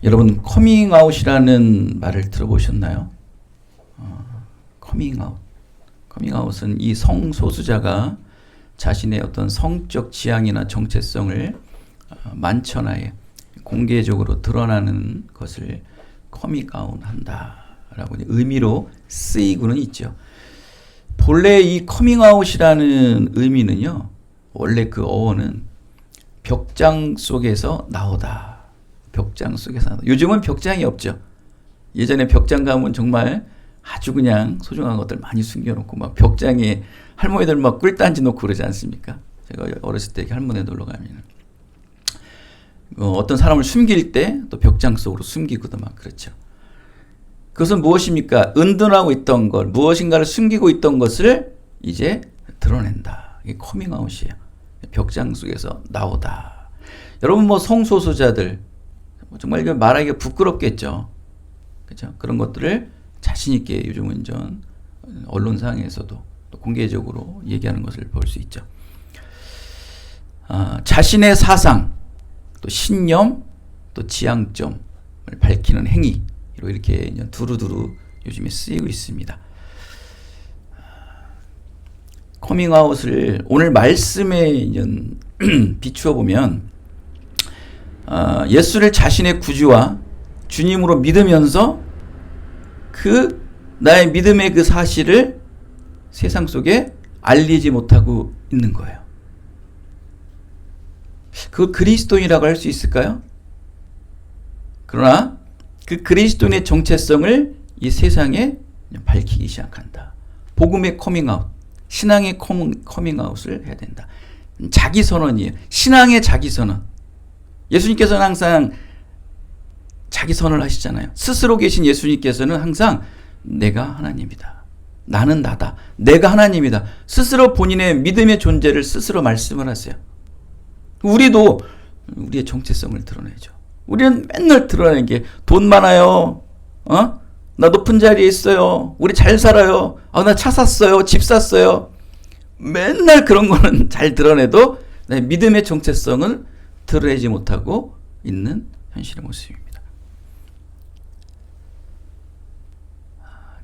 여러분 커밍아웃이라는 말을 들어보셨나요? 커밍아웃. 커밍아웃은 이 성소수자가 자신의 어떤 성적 지향이나 정체성을 만천하에 공개적으로 드러나는 것을 커밍아웃한다라고 의미로 쓰이고는 있죠. 본래 이 커밍아웃이라는 의미는요, 원래 그 어원은 벽장 속에서 나오다. 벽장 속에서 나오다. 요즘은 벽장이 없죠. 예전에 벽장 가면 정말 아주 그냥 소중한 것들 많이 숨겨놓고 막 벽장에 할머니들 막 꿀단지 놓고 그러지 않습니까? 제가 어렸을 때 할머니 놀러 가면 어떤 사람을 숨길 때 또 벽장 속으로 숨기고도 막 그렇죠. 그것은 무엇입니까? 은둔하고 있던 것, 무엇인가를 숨기고 있던 것을 이제 드러낸다. 이게 커밍아웃이에요. 벽장 속에서 나오다. 여러분 뭐 성소수자들 정말 이거 말하기가 부끄럽겠죠. 그렇죠? 그런 것들을 자신 있게 요즘은 전 언론상에서도 또 공개적으로 얘기하는 것을 볼 수 있죠. 자신의 사상, 또 신념, 또 지향점을 밝히는 행위 이렇게 두루두루 요즘에 쓰이고 있습니다. 커밍아웃을 오늘 말씀에 비추어 보면 예수를 자신의 구주와 주님으로 믿으면서 그 나의 믿음의 그 사실을 세상 속에 알리지 못하고 있는 거예요. 그걸 그리스도인이라고 할 수 있을까요? 그러나 그 그리스도인의 정체성을 이 세상에 밝히기 시작한다. 복음의 커밍아웃, 신앙의 커밍아웃을 해야 된다. 자기선언이에요. 신앙의 자기선언. 예수님께서는 항상 자기선언을 하시잖아요. 스스로 계신 예수님께서는 항상 내가 하나님이다. 나는 나다. 내가 하나님이다. 스스로 본인의 믿음의 존재를 스스로 말씀을 하세요. 우리도 우리의 정체성을 드러내죠. 우리는 맨날 드러내는 게 돈 많아요. 나 높은 자리에 있어요. 우리 잘 살아요. 나 차 샀어요. 집 샀어요. 맨날 그런 거는 잘 드러내도 믿음의 정체성을 드러내지 못하고 있는 현실의 모습입니다.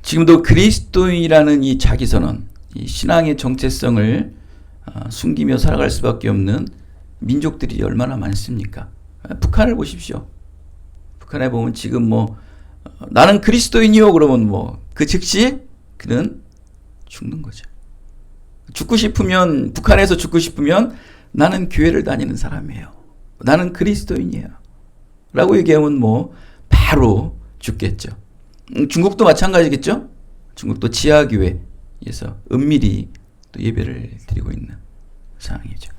지금도 그리스도인이라는 이 자기선언, 이 신앙의 정체성을 숨기며 살아갈 수밖에 없는 민족들이 얼마나 많습니까? 북한을 보십시오. 북한에 보면 지금 나는 그리스도인이요 그러면 그 즉시 그는 죽는 거죠. 죽고 싶으면 북한에서 죽고 싶으면 나는 교회를 다니는 사람이에요. 나는 그리스도인이에요. 라고 얘기하면 바로 죽겠죠. 중국도 마찬가지겠죠. 중국도 지하교회에서 은밀히 또 예배를 드리고 있는 상황이죠.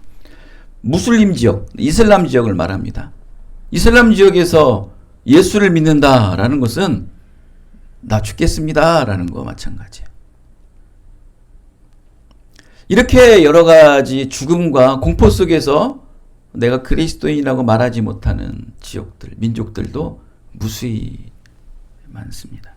무슬림 지역, 이슬람 지역을 말합니다. 이슬람 지역에서 예수를 믿는다라는 것은 나 죽겠습니다라는 거와 마찬가지예요. 이렇게 여러 가지 죽음과 공포 속에서 내가 그리스도인이라고 말하지 못하는 지역들, 민족들도 무수히 많습니다.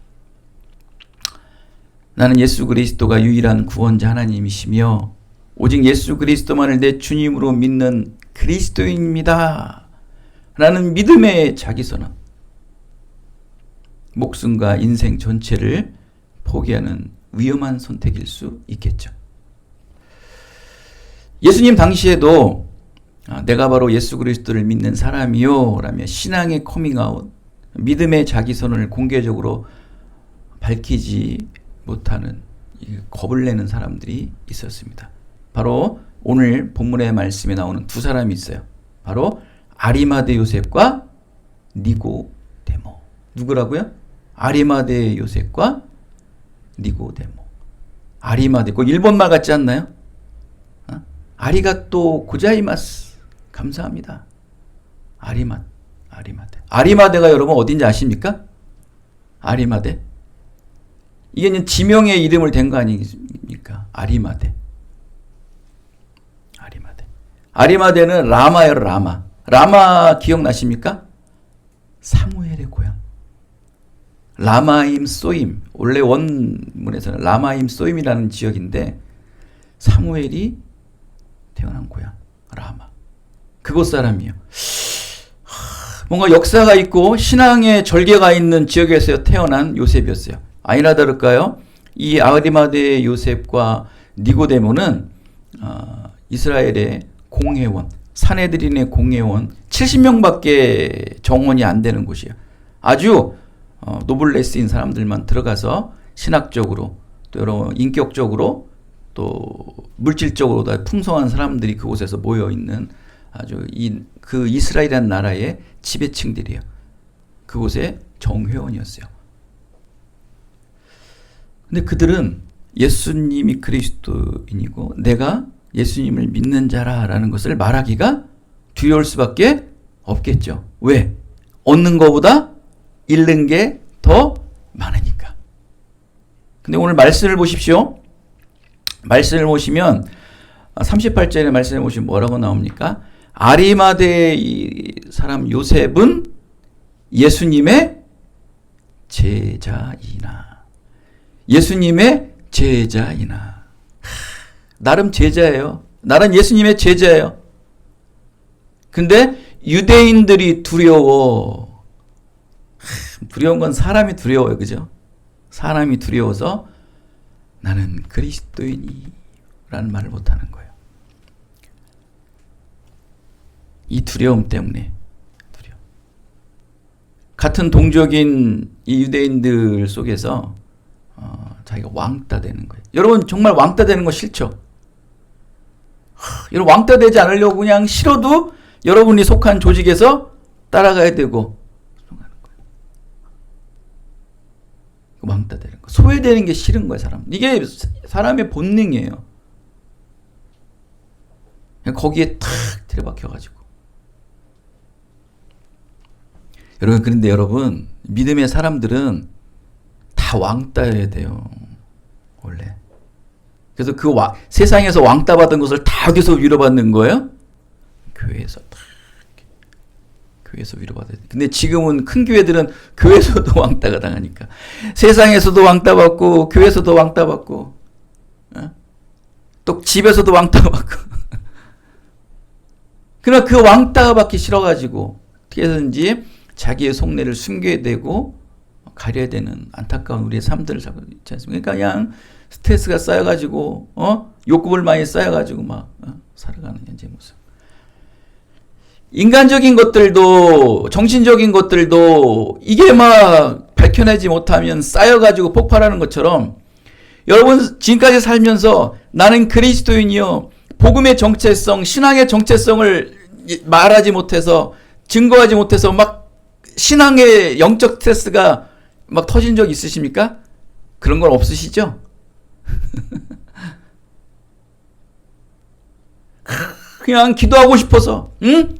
나는 예수 그리스도가 유일한 구원자 하나님이시며 오직 예수 그리스도만을 내 주님으로 믿는 그리스도인입니다. 라는 믿음의 자기선언. 목숨과 인생 전체를 포기하는 위험한 선택일 수 있겠죠. 예수님 당시에도 내가 바로 예수 그리스도를 믿는 사람이요 라며 신앙의 커밍아웃, 믿음의 자기선언을 공개적으로 밝히지 못하는 겁을 내는 사람들이 있었습니다. 바로 오늘 본문의 말씀에 나오는 두 사람이 있어요. 바로 아리마대 요셉과 니고데모. 누구라고요? 아리마대 요셉과 니고데모. 아리마대, 그 일본말 같지 않나요? 아리가또 고자이마스. 감사합니다. 아리마대. 아리마대가 여러분 어딘지 아십니까? 아리마대. 이게 지명의 이름을 댄 거 아닙니까? 아리마대. 아리마대는 라마예요, 라마. 라마 기억나십니까? 사무엘의 고향. 라마임 소임. 원래 원문에서는 라마임 소임이라는 지역인데 사무엘이 태어난 고향 라마. 그곳 사람이요. 뭔가 역사가 있고 신앙의 절개가 있는 지역에서 태어난 요셉이었어요. 아니나 다를까요? 이 아리마대의 요셉과 니고데모는 이스라엘의 공회원, 산헤드린의 공회원 70명밖에 정원이 안 되는 곳이에요. 아주 노블레스인 사람들만 들어가서 신학적으로 또 여러 인격적으로 또 물질적으로 다 풍성한 사람들이 그곳에서 모여 있는 아주 그 이스라엘이라는 나라의 지배층들이에요. 그곳의 정회원이었어요. 근데 그들은 예수님이 그리스도인이고 내가 예수님을 믿는 자라라는 것을 말하기가 두려울 수밖에 없겠죠. 왜? 얻는 것보다 잃는 게 더 많으니까. 근데 오늘 말씀을 보십시오. 말씀을 보시면 38절의 말씀을 보시면 뭐라고 나옵니까? 아리마대의 사람 요셉은 예수님의 제자이나. 예수님의 제자이나. 나름 제자예요. 나름 예수님의 제자예요. 근데 유대인들이 두려워. 두려운 건 사람이 두려워요. 그죠? 사람이 두려워서 나는 그리스도인이라는 말을 못하는 거예요. 이 두려움 때문에 같은 동족인 이 유대인들 속에서 자기가 왕따 되는 거예요. 여러분 정말 왕따 되는 거 싫죠? 여러분 왕따 되지 않으려고 그냥 싫어도 여러분이 속한 조직에서 따라가야 되고 왕따 되는 거. 소외되는 게 싫은 거예요, 사람. 이게 사람의 본능이에요. 그냥 거기에 탁 들여박혀가지고. 그런데 여러분, 믿음의 사람들은 다 왕따여야 돼요. 원래. 그래서 세상에서 왕따 받은 것을 다 어디서 위로받는 거예요? 교회에서 다. 교회에서 위로받아야 돼. 근데 지금은 큰 교회들은 교회에서도 왕따가 당하니까. 세상에서도 왕따 받고, 교회에서도 왕따 받고, 또 집에서도 왕따 받고. 그러나 그 왕따가 받기 싫어가지고, 어떻게 해서든지 자기의 속내를 숨겨야 되고, 가려야 되는 안타까운 우리의 삶들을 살고 있지 않습니까? 그러니까 그냥 스트레스가 쌓여가지고, 욕구를 많이 쌓여가지고 막, 살아가는 현재 모습. 인간적인 것들도 정신적인 것들도 이게 막 밝혀내지 못하면 쌓여가지고 폭발하는 것처럼 여러분 지금까지 살면서 나는 그리스도인이요 복음의 정체성 신앙의 정체성을 말하지 못해서 증거하지 못해서 막 신앙의 영적 스트레스가 막 터진 적 있으십니까? 그런 건 없으시죠? 그냥 기도하고 싶어서 응?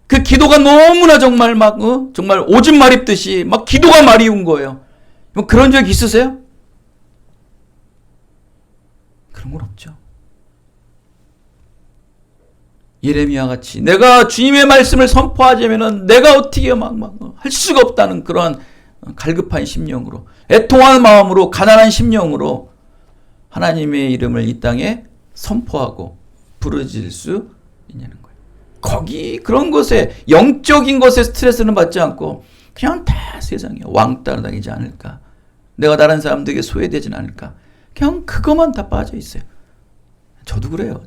그 기도가 너무나 정말 막 정말 오줌 마립듯이 막 기도가 마리운 거예요. 뭐 그런 적 있으세요? 그런 건 없죠. 예레미야 같이 내가 주님의 말씀을 선포하자면은 내가 어떻게 막 할 수가 없다는 그러한 갈급한 심령으로 애통한 마음으로 가난한 심령으로 하나님의 이름을 이 땅에 선포하고 부르짖을 수 있냐는 거예요. 거기 그런 것에 영적인 것에 스트레스는 받지 않고 그냥 다 세상에 왕따로 다니지 않을까. 내가 다른 사람들에게 소외되진 않을까. 그냥 그것만 다 빠져 있어요. 저도 그래요.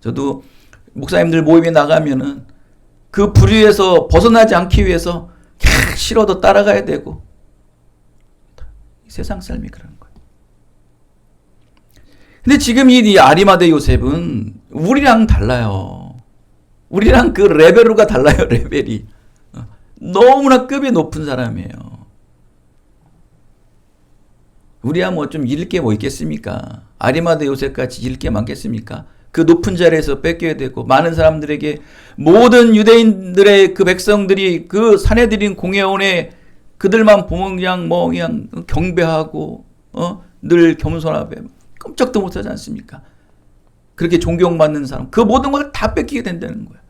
저도 목사님들 모임에 나가면은 그 부류에서 벗어나지 않기 위해서 그냥 싫어도 따라가야 되고 세상 삶이 그런 거예요. 근데 지금 이 아리마대 요셉은 우리랑 달라요. 우리랑 그 레벨로가 달라요. 레벨이. 너무나 급이 높은 사람이에요. 우리야 뭐 좀 잃을 게 뭐 있겠습니까? 아리마대 요셉같이 잃을 게 많겠습니까? 그 높은 자리에서 뺏겨야 되고 많은 사람들에게 모든 유대인들의 그 백성들이 그 산헤드린 공회원에 그들만 보면 그냥 경배하고 늘 겸손하게 꼼짝도 못하지 않습니까? 그렇게 존경받는 사람 그 모든 걸 다 뺏기게 된다는 거야.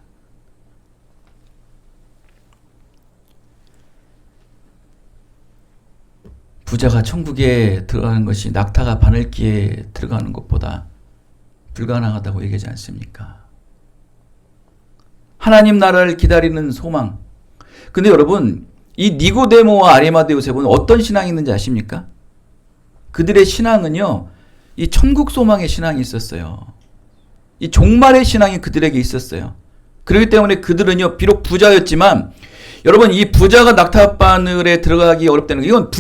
부자가 천국에 들어가는 것이 낙타가 바늘기에 들어가는 것보다 불가능하다고 얘기하지 않습니까? 하나님 나라를 기다리는 소망. 근데 여러분, 이 니고데모와 아리마대 요셉은 어떤 신앙이 있는지 아십니까? 그들의 신앙은요, 이 천국 소망의 신앙이 있었어요. 이 종말의 신앙이 그들에게 있었어요. 그렇기 때문에 그들은요, 비록 부자였지만, 여러분, 이 부자가 낙타바늘에 들어가기 어렵다는 거, 이건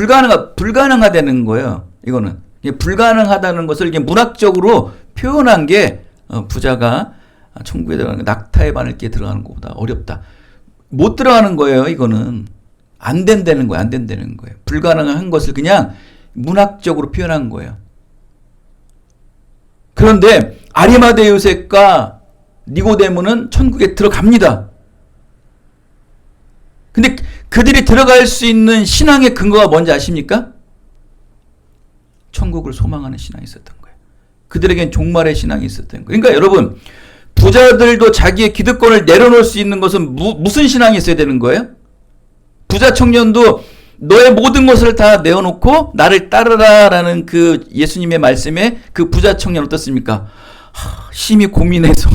불가능하다는 거예요. 이거는. 불가능하다는 것을 이게 문학적으로 표현한 게, 부자가 천국에 들어가는, 낙타의 바늘기에 들어가는 것보다 어렵다. 못 들어가는 거예요, 이거는. 안 된다는 거예요, 안 된다는 거예요. 불가능한 것을 그냥 문학적으로 표현한 거예요. 그런데 아리마대 요셉과 니고데모는 천국에 들어갑니다. 근데 그들이 들어갈 수 있는 신앙의 근거가 뭔지 아십니까? 천국을 소망하는 신앙이 있었던 거예요. 그들에겐 종말의 신앙이 있었던 거예요. 그러니까 여러분, 부자들도 자기의 기득권을 내려놓을 수 있는 것은 무슨 신앙이 있어야 되는 거예요? 부자 청년도 너의 모든 것을 다 내어놓고 나를 따르라라는 그 예수님의 말씀에 그 부자 청년 어떻습니까? 심히 고민해서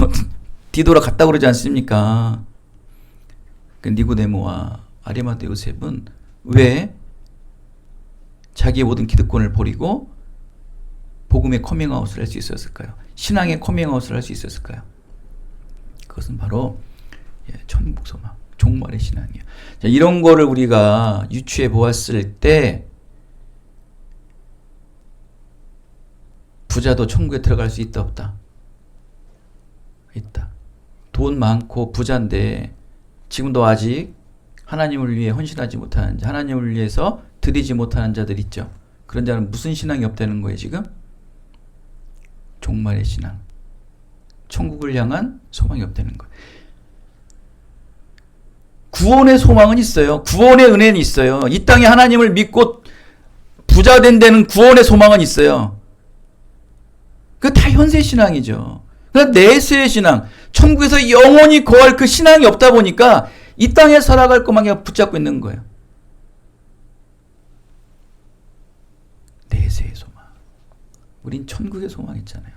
뒤돌아 갔다 그러지 않습니까? 그 니고데모와 아리마대 요셉은 왜 자기의 모든 기득권을 버리고 복음의 커밍아웃을 할 수 있었을까요? 신앙의 커밍아웃을 할 수 있었을까요? 그것은 바로 천국 소망, 종말의 신앙이에요. 자, 이런 거를 우리가 유추해 보았을 때 부자도 천국에 들어갈 수 있다 없다? 있다. 돈 많고 부자인데 지금도 아직 하나님을 위해 헌신하지 못하는 자, 하나님을 위해서 드리지 못하는 자들 있죠. 그런 자는 무슨 신앙이 없다는 거예요, 지금? 종말의 신앙. 천국을 향한 소망이 없다는 거예요. 구원의 소망은 있어요. 구원의 은혜는 있어요. 이 땅에 하나님을 믿고 부자 된다는 구원의 소망은 있어요. 그거 다 현세 신앙이죠. 그러니까 내세의 신앙, 천국에서 영원히 거할 그 신앙이 없다 보니까 이 땅에 살아갈 것만 그냥 붙잡고 있는 거예요. 내세의 소망. 우린 천국의 소망 있잖아요.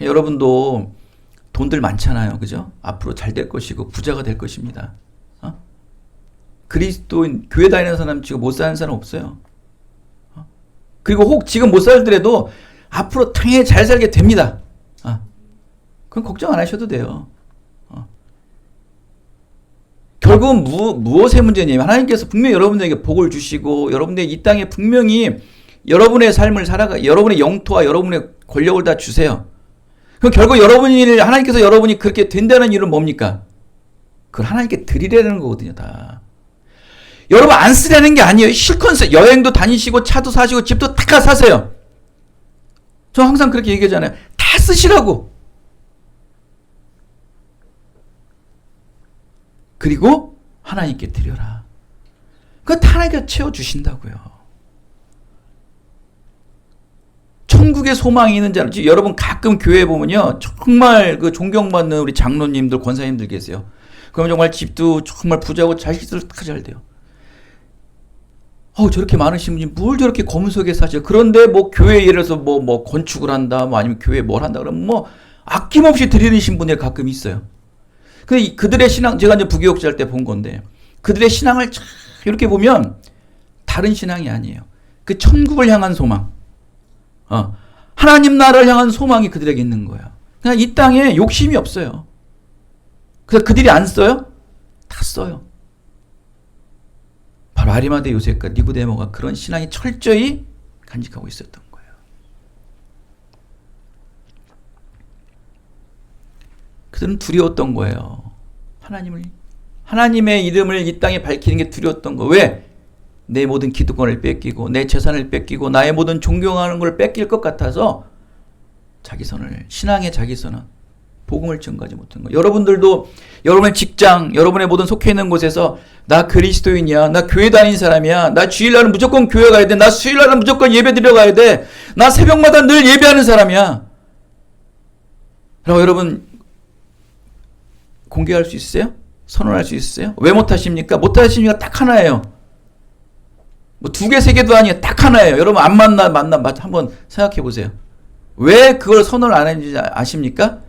여러분도 돈들 많잖아요. 그죠? 앞으로 잘 될 것이고 부자가 될 것입니다. 그리스도인, 교회 다니는 사람 지금 못 사는 사람 없어요. 그리고 혹 지금 못 살더라도 앞으로 당연히 잘 살게 됩니다. 그건 걱정 안 하셔도 돼요. 결국은 무엇의 문제냐면 하나님께서 분명히 여러분들에게 복을 주시고 여러분들이 이 땅에 분명히 여러분의 삶을 여러분의 영토와 여러분의 권력을 다 주세요. 그럼 결국 하나님께서 여러분이 그렇게 된다는 이유는 뭡니까? 그걸 하나님께 드리려는 거거든요, 다. 여러분 안 쓰려는 게 아니에요. 실컷 여행도 다니시고 차도 사시고 집도 다 사세요. 저 항상 그렇게 얘기하잖아요. 다 쓰시라고. 그리고 하나님께 드려라. 그거 다 하나님께서 채워주신다고요. 천국의 소망이 있는 자는, 여러분 가끔 교회에 보면요, 정말 그 존경받는 우리 장로님들, 권사님들 계세요. 그러면 정말 집도 정말 부자고 자식들 다 잘 돼요. 저렇게 많으신 분이 뭘 저렇게 검은속에 사죠? 그런데 뭐 교회 예를 들어서 뭐 건축을 한다, 뭐 아니면 교회에 뭘 한다 그러면 뭐 아낌없이 드리는 분들이 가끔 있어요. 근데 그들의 신앙, 제가 이제 부교육자 할 때 본 건데, 그들의 신앙을 쫙 이렇게 보면 다른 신앙이 아니에요. 그 천국을 향한 소망, 하나님 나라를 향한 소망이 그들에게 있는 거예요. 그냥 이 땅에 욕심이 없어요. 그래서 그들이 안 써요? 다 써요. 바로 아리마대 요셉과 니고데모가 그런 신앙이 철저히 간직하고 있었던 거예요. 그들은 두려웠던 거예요. 하나님의 이름을 이 땅에 밝히는 게 두려웠던 거예요. 왜? 내 모든 기득권을 뺏기고 내 재산을 뺏기고 나의 모든 존경하는 걸 뺏길 것 같아서 신앙의 자기선은 복음을 증거하지 못한 거예요. 여러분들도 여러분의 직장, 여러분의 모든 속해 있는 곳에서 나 그리스도인이야, 나 교회 다니는 사람이야, 나 주일날은 무조건 교회 가야 돼, 나 수요일날은 무조건 예배 드려 가야 돼, 나 새벽마다 늘 예배하는 사람이야 라고 여러분 공개할 수 있어요? 선언할 수 있어요? 왜 못하십니까? 못하십니까? 딱 하나예요. 뭐 2개, 3개도 아니에요. 딱 하나예요. 여러분 안 만나 한번 생각해 보세요. 왜 그걸 선언을 안 했는지 아십니까?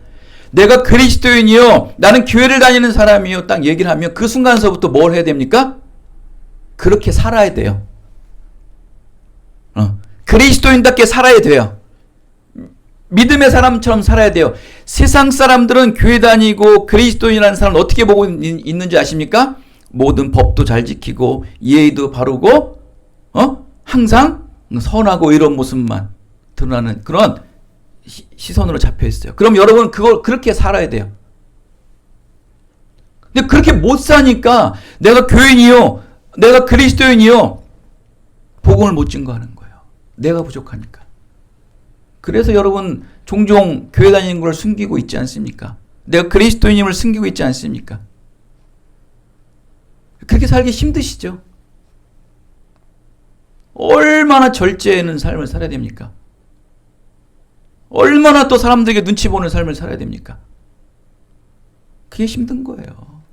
내가 그리스도인이요, 나는 교회를 다니는 사람이요, 딱 얘기를 하면 그 순간서부터 뭘 해야 됩니까? 그렇게 살아야 돼요. 그리스도인답게 살아야 돼요. 믿음의 사람처럼 살아야 돼요. 세상 사람들은 교회 다니고 그리스도인이라는 사람을 어떻게 보고 있는지 아십니까? 모든 법도 잘 지키고 예의도 바르고 항상 선하고 이런 모습만 드러나는 그런 시선으로 잡혀 있어요. 그럼 여러분 그걸 그렇게 살아야 돼요. 근데 그렇게 못 사니까 내가 교인이요, 내가 그리스도인이요, 복음을 못 증거하는 거예요. 내가 부족하니까. 그래서 여러분 종종 교회 다니는 걸 숨기고 있지 않습니까? 내가 그리스도인임을 숨기고 있지 않습니까? 그렇게 살기 힘드시죠? 얼마나 절제하는 삶을 살아야 됩니까? 얼마나 또 사람들에게 눈치 보는 삶을 살아야 됩니까? 그게 힘든 거예요.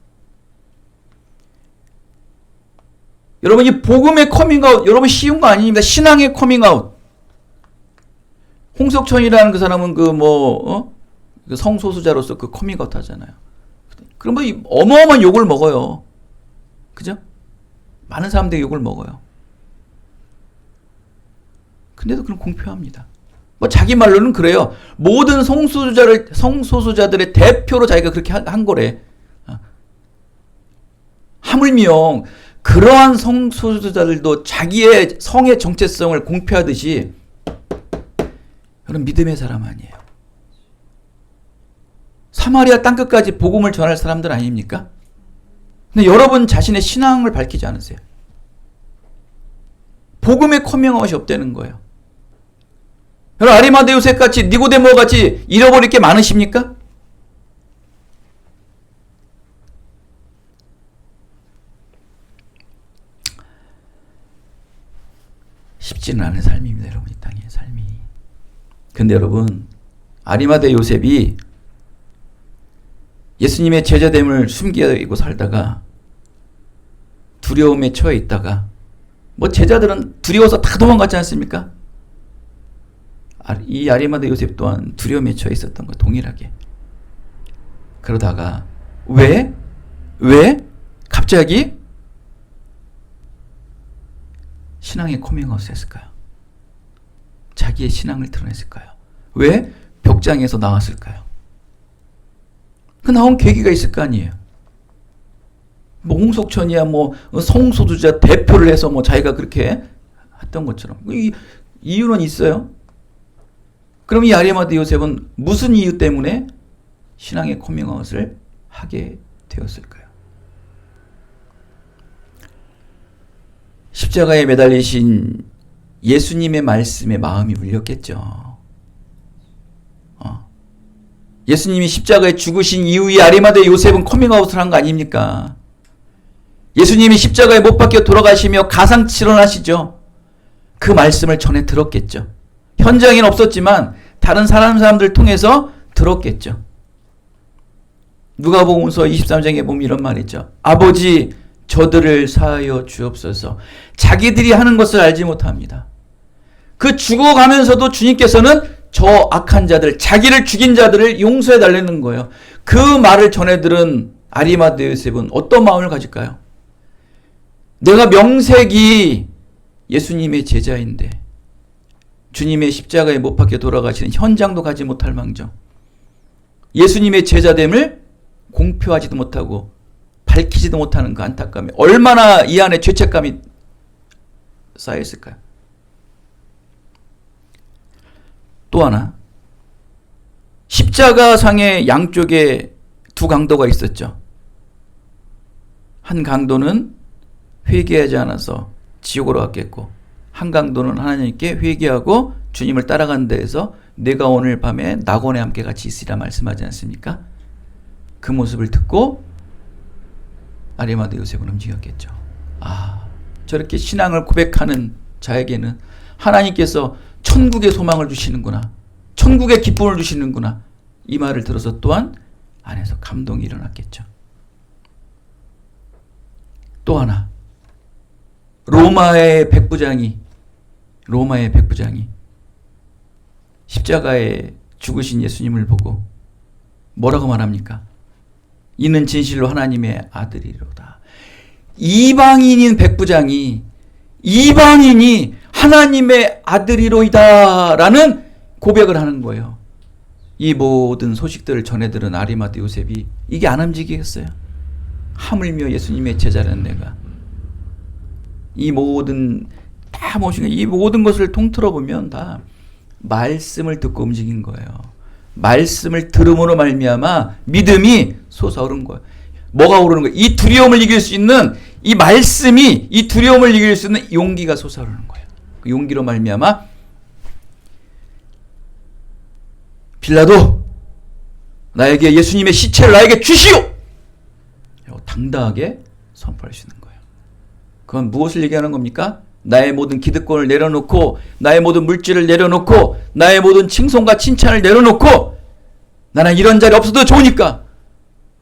여러분, 이 복음의 커밍아웃, 여러분 쉬운 거 아닙니다. 신앙의 커밍아웃. 홍석천이라는 그 사람은 그 성소수자로서 그 커밍아웃 하잖아요. 그럼 뭐 어마어마한 욕을 먹어요. 그죠? 많은 사람들이 욕을 먹어요. 근데도 그럼 공표합니다. 뭐 자기 말로는 그래요. 모든 성소수자들의 대표로 자기가 그렇게 한 거래. 하물며 그러한 성소수자들도 자기의 성의 정체성을 공표하듯이 여러분 믿음의 사람 아니에요. 사마리아 땅끝까지 복음을 전할 사람들 아닙니까? 근데 여러분 자신의 신앙을 밝히지 않으세요. 복음의 커밍아웃이 없다는 거예요. 여러분 아리마대 요셉같이 니고데모같이 잃어버릴 게 많으십니까? 쉽지는 않은 삶입니다. 여러분 이 땅의 삶이. 근데 여러분 아리마대 요셉이 예수님의 제자됨을 숨기고 살다가 두려움에 처해 있다가 뭐 제자들은 두려워서 다 도망갔지 않습니까? 이 아리마대 요셉 또한 두려움에 처해 있었던 거 동일하게. 그러다가 왜 갑자기 신앙의 커밍아웃을 했을까요? 자기의 신앙을 드러냈을까요? 왜 벽장에서 나왔을까요? 그 나온 계기가 있을 거 아니에요. 뭐 홍석천이야 뭐 성소수자 대표를 해서 뭐 자기가 그렇게 했던 것처럼 이유는 있어요. 그럼 이 아리마대 요셉은 무슨 이유 때문에 신앙의 커밍아웃을 하게 되었을까요? 십자가에 매달리신 예수님의 말씀에 마음이 울렸겠죠. 예수님이 십자가에 죽으신 이후에 아리마대 요셉은 커밍아웃을 한 거 아닙니까? 예수님이 십자가에 못 박혀 돌아가시며 가상칠언하시죠. 그 말씀을 전해 들었겠죠. 현장에는 없었지만 다른 사람들 통해서 들었겠죠. 누가복음서 23장에 보면 이런 말이 있죠. 아버지 저들을 사하여 주옵소서. 자기들이 하는 것을 알지 못합니다. 그 죽어가면서도 주님께서는 저 악한 자들, 자기를 죽인 자들을 용서해 달라는 거예요. 그 말을 전해 들은 아리마대 요셉은 어떤 마음을 가질까요? 내가 명색이 예수님의 제자인데 주님의 십자가에 못 박혀 돌아가시는 현장도 가지 못할 망정 예수님의 제자됨을 공표하지도 못하고 밝히지도 못하는 그 안타까움이 얼마나 이 안에 죄책감이 쌓여있을까요? 또 하나 십자가상의 양쪽에 두 강도가 있었죠. 한 강도는 회개하지 않아서 지옥으로 갔겠고 한 강도는 하나님께 회개하고 주님을 따라가는 데에서 내가 오늘 밤에 낙원에 함께 같이 있으리라 말씀하지 않습니까? 그 모습을 듣고 아리마대 요셉은 움직였겠죠. 저렇게 신앙을 고백하는 자에게는 하나님께서 천국의 소망을 주시는구나. 천국의 기쁨을 주시는구나. 이 말을 들어서 또한 안에서 감동이 일어났겠죠. 또 하나 로마의 백부장이 십자가에 죽으신 예수님을 보고 뭐라고 말합니까? 이는 진실로 하나님의 아들이로다. 이방인인 백부장이 이방인이 하나님의 아들이로이다 라는 고백을 하는 거예요. 이 모든 소식들을 전해 들은 아리마대 요셉이 이게 안 움직이겠어요? 하물며 예수님의 제자라는 내가 이 모든 다 모시는 이 모든 것을 통틀어 보면 다 말씀을 듣고 움직인 거예요. 말씀을 들음으로 말미암아 믿음이 솟아오른 거예요. 뭐가 오르는 거예요? 이 두려움을 이길 수 있는 이 말씀이 이 두려움을 이길 수 있는 용기가 솟아오르는 거예요. 그 용기로 말미암아 빌라도 나에게 예수님의 시체를 나에게 주시오! 당당하게 선포할 수 있는 거예요. 그건 무엇을 얘기하는 겁니까? 나의 모든 기득권을 내려놓고 나의 모든 물질을 내려놓고 나의 모든 칭송과 칭찬을 내려놓고 나는 이런 자리 없어도 좋으니까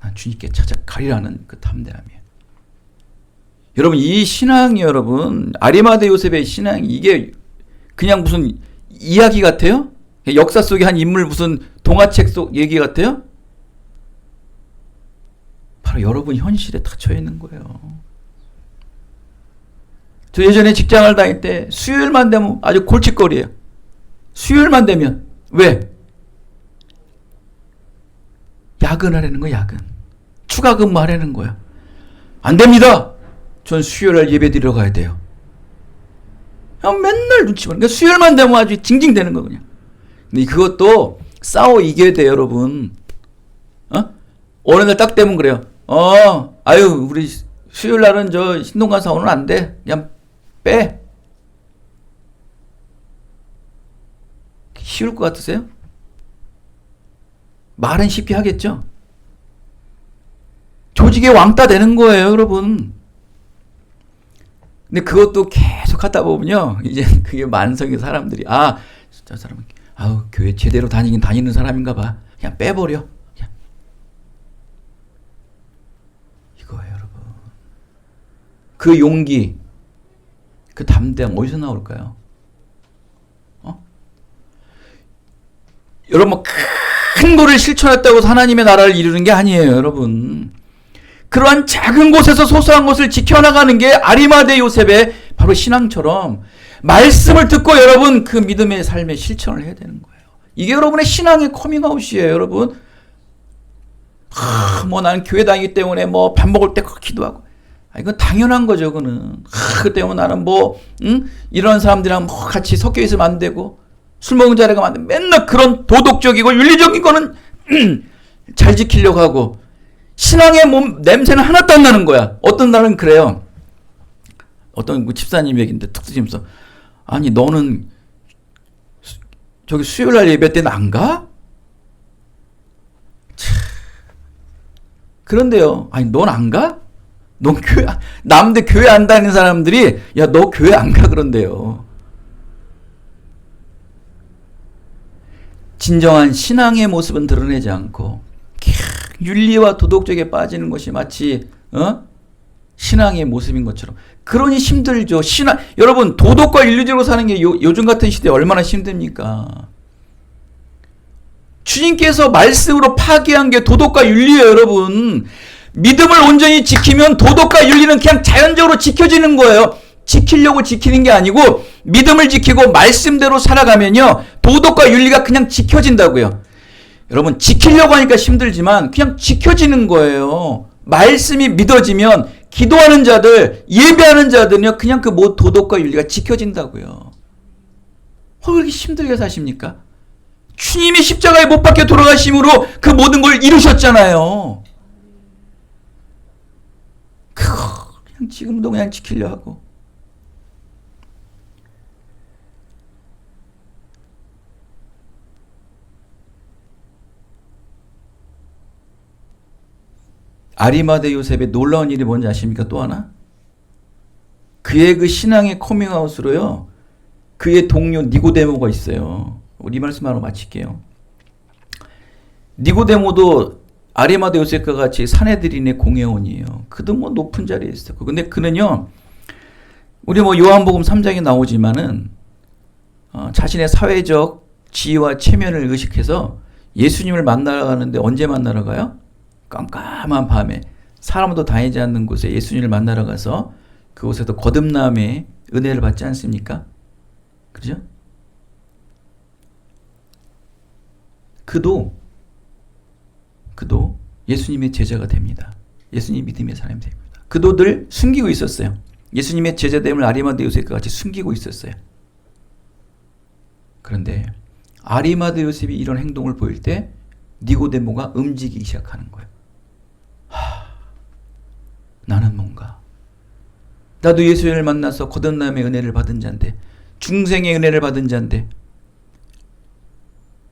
난 주님께 찾아가리라는 그 담대함이에요. 여러분 이 신앙이 여러분 아리마대 요셉의 신앙이 이게 그냥 무슨 이야기 같아요? 역사 속의 한 인물 무슨 동화책 속 얘기 같아요? 바로 여러분 현실에 닫혀 있는 거예요. 저 예전에 직장을 다닐 때 수요일만 되면 아주 골칫거리예요. 수요일만 되면 왜? 야근하라는 거야. 야근. 추가 근무하라는 거야. 안 됩니다. 전 수요일날 예배 드리러 가야 돼요. 맨날 눈치 보는 거야. 수요일만 되면 아주 징징대는 거 그냥. 근데 그것도 싸워 이겨야 돼 여러분. 어느 날 딱 되면 그래요. 아유 우리 수요일날은 저 신동관 사원은 안 돼. 그냥 빼. 쉬울 것 같으세요? 말은 쉽게 하겠죠? 조직의 왕따 되는 거예요, 여러분. 근데 그것도 계속 하다 보면요, 이제 그게 만성의 사람들이, 저 사람은, 교회 제대로 다니긴 다니는 사람인가 봐. 그냥 빼버려. 그냥. 이거예요, 여러분. 그 용기, 그 담대함 어디서 나올까요? 여러분, 큰 거를 실천했다고 해서 하나님의 나라를 이루는 게 아니에요, 여러분. 그러한 작은 곳에서 소소한 것을 지켜나가는 게 아리마대 요셉의 바로 신앙처럼 말씀을 듣고 여러분 그 믿음의 삶의 실천을 해야 되는 거예요. 이게 여러분의 신앙의 커밍아웃이에요, 여러분. 나는 교회 다니기 때문에 밥 먹을 때 기도하고. 이건 당연한 거죠, 그거는. 그 때문에 나는 이런 사람들이랑 같이 섞여 있으면 안 되고. 술 먹은 자리가 많은데 맨날 그런 도덕적이고 윤리적인 거는 잘 지키려고 하고 신앙의 냄새는 하나도 안 나는 거야. 어떤 날은 그래요. 어떤 집사님 얘기인데 툭 쓰면서 아니 너는 저기 수요일날 예배 때는 안 가? 그런데요. 아니 넌 안 가? 넌 교회 남들 교회 안 다니는 사람들이 야 너 교회 안 가 그런데요. 진정한 신앙의 모습은 드러내지 않고 윤리와 도덕적에 빠지는 것이 마치 신앙의 모습인 것처럼 그러니 힘들죠. 여러분 도덕과 윤리적으로 사는 게 요즘 같은 시대에 얼마나 힘듭니까? 주님께서 말씀으로 파괴한 게 도덕과 윤리예요, 여러분. 믿음을 온전히 지키면 도덕과 윤리는 그냥 자연적으로 지켜지는 거예요. 지키려고 지키는 게 아니고 믿음을 지키고 말씀대로 살아가면요 도덕과 윤리가 그냥 지켜진다고요. 여러분 지키려고 하니까 힘들지만 그냥 지켜지는 거예요. 말씀이 믿어지면 기도하는 자들 예배하는 자들은요 그냥 그 도덕과 윤리가 지켜진다고요. 왜 그렇게 힘들게 사십니까? 주님이 십자가에 못 박혀 돌아가심으로 그 모든 걸 이루셨잖아요. 그거 그냥 지금도 그냥 지키려 하고. 아리마대 요셉의 놀라운 일이 뭔지 아십니까? 또 하나? 그의 그 신앙의 커밍아웃으로요. 그의 동료 니고데모가 있어요. 우리 말씀하러 마칠게요. 니고데모도 아리마대 요셉과 같이 산헤드린의 공회원이에요. 그도 높은 자리에 있었고. 근데 그는요. 우리 요한복음 3장에 나오지만은 자신의 사회적 지위와 체면을 의식해서 예수님을 만나러 가는데 언제 만나러 가요? 깜깜한 밤에 사람도 다니지 않는 곳에 예수님을 만나러 가서 그곳에서 거듭남의 은혜를 받지 않습니까? 그죠? 그도 예수님의 제자가 됩니다. 예수님 믿음의 사람이 됩니다. 그도 늘 숨기고 있었어요. 예수님의 제자됨을 아리마대 요셉과 같이 숨기고 있었어요. 그런데 아리마대 요셉이 이런 행동을 보일 때 니고데모가 움직이기 시작하는 거예요. 나는 뭔가, 나도 예수님을 만나서 거듭남의 은혜를 받은 자인데, 중생의 은혜를 받은 자인데,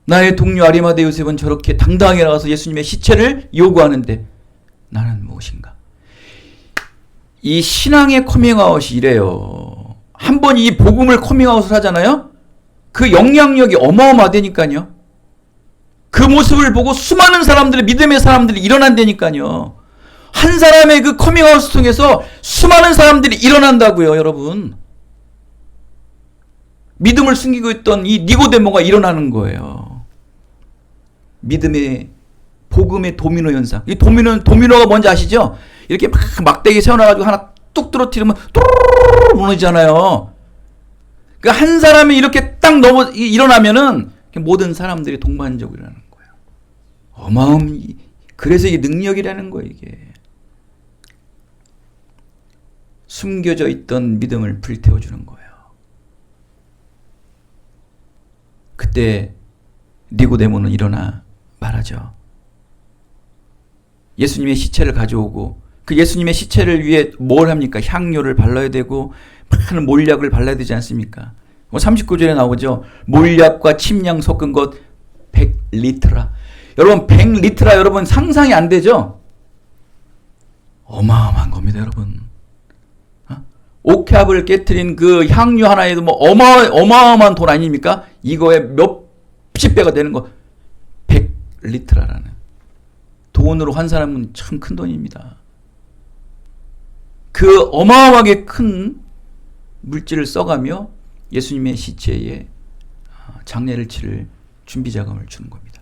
나의 동료 아리마대 요셉은 저렇게 당당하게 나가서 예수님의 시체를 요구하는데 나는 무엇인가? 이 신앙의 커밍아웃이 이래요. 한번 이 복음을 커밍아웃을 하잖아요. 그 영향력이 어마어마하다니까요. 그 모습을 보고 수많은 사람들이, 믿음의 사람들이 일어난다니까요. 한 사람의 그 커밍아웃을 통해서 수많은 사람들이 일어난다고요, 여러분. 믿음을 숨기고 있던 이 니고데모가 일어나는 거예요. 믿음의, 복음의 도미노 현상. 이 도미노가 뭔지 아시죠? 이렇게 막 막대기 세워놔가지고 하나 뚝 떨어뜨리면 또르르르 무너지잖아요. 그 한 사람이 이렇게 딱 일어나면은 모든 사람들이 동반적으로 일어나는 거예요. 그래서 이게 능력이라는 거예요, 이게. 숨겨져 있던 믿음을 불태워주는 거예요. 그때 니고데모는 일어나 말하죠. 예수님의 시체를 가져오고 그 예수님의 시체를 위해 뭘 합니까? 향료를 발라야 되고 많은 몰약을 발라야 되지 않습니까? 39절에 나오죠. 몰약과 침량 섞은 것 100리트라. 여러분 100리트라 여러분 상상이 안 되죠? 어마어마한 겁니다, 여러분. 옥합을 깨트린 그 향유 하나에도 뭐 어마어마한 돈 아닙니까? 이거에 몇십 배가 되는 거 100리트라라는. 돈으로 환산하면 참 큰 돈입니다. 그 어마어마하게 큰 물질을 써가며 예수님의 시체에 장례를 치를 준비 자금을 주는 겁니다.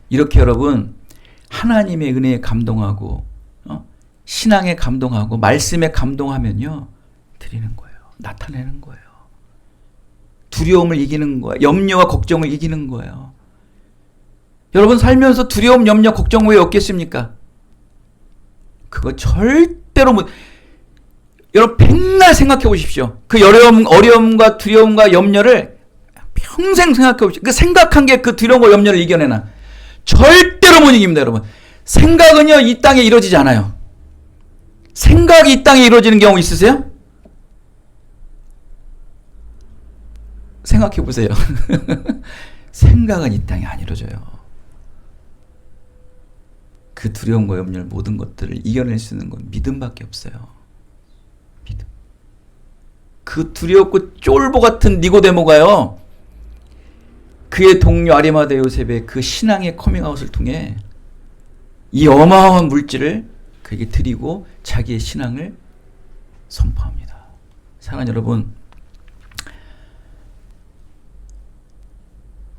이렇게 여러분 하나님의 은혜에 감동하고 신앙에 감동하고 말씀에 감동하면요 드리는 거예요. 나타내는 거예요. 두려움을 이기는 거예요. 염려와 걱정을 이기는 거예요. 여러분 살면서 두려움, 염려, 걱정 왜 없겠습니까? 그거 절대로 여러분 백날 생각해 보십시오. 그 어려움과 두려움과 염려를 평생 생각해 보십시오. 그 생각한 게 그 두려움과 염려를 이겨내나? 절대로 못 이깁니다, 여러분. 생각은요 이 땅에 이루어지지 않아요. 생각이 이 땅에 이루어지는 경우 있으세요? 생각해 보세요. 생각은 이 땅에 안 이루어져요. 그 두려움과 염려 모든 것들을 이겨낼 수 있는 건 믿음밖에 없어요. 믿음. 그 두렵고 쫄보 같은 니고데모가요. 그의 동료 아리마대 요셉의 그 신앙의 커밍아웃을 통해 이 어마어마한 물질을 그에게 드리고 자기의 신앙을 선포합니다. 사랑하는 여러분,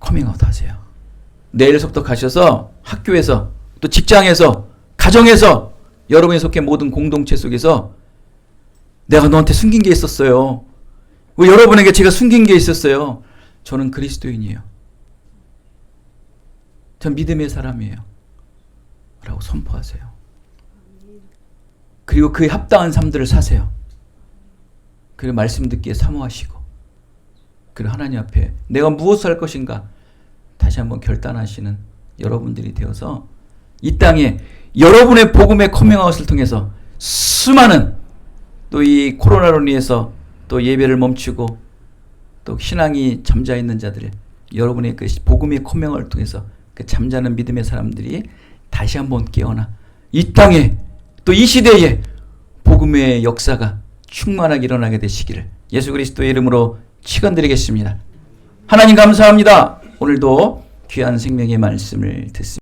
커밍아웃 하세요. 내일서부터 가셔서 학교에서 또 직장에서 가정에서 여러분이 속해 모든 공동체 속에서 내가 너한테 숨긴 게 있었어요. 여러분에게 제가 숨긴 게 있었어요. 저는 그리스도인이에요. 전 믿음의 사람이에요. 라고 선포하세요. 그리고 그에 합당한 삶들을 사세요. 그리고 말씀 듣기에 사모하시고 그리고 하나님 앞에 내가 무엇을 할 것인가 다시 한번 결단하시는 여러분들이 되어서 이 땅에 여러분의 복음의 커밍아웃을 통해서 수많은 또 이 코로나로 인해서 또 예배를 멈추고 또 신앙이 잠자있는 자들 여러분의 그 복음의 커밍아웃을 통해서 그 잠자는 믿음의 사람들이 다시 한번 깨어나 이 땅에 또 이 시대에 복음의 역사가 충만하게 일어나게 되시기를 예수 그리스도의 이름으로 축원드리겠습니다. 하나님 감사합니다. 오늘도 귀한 생명의 말씀을 듣습니다.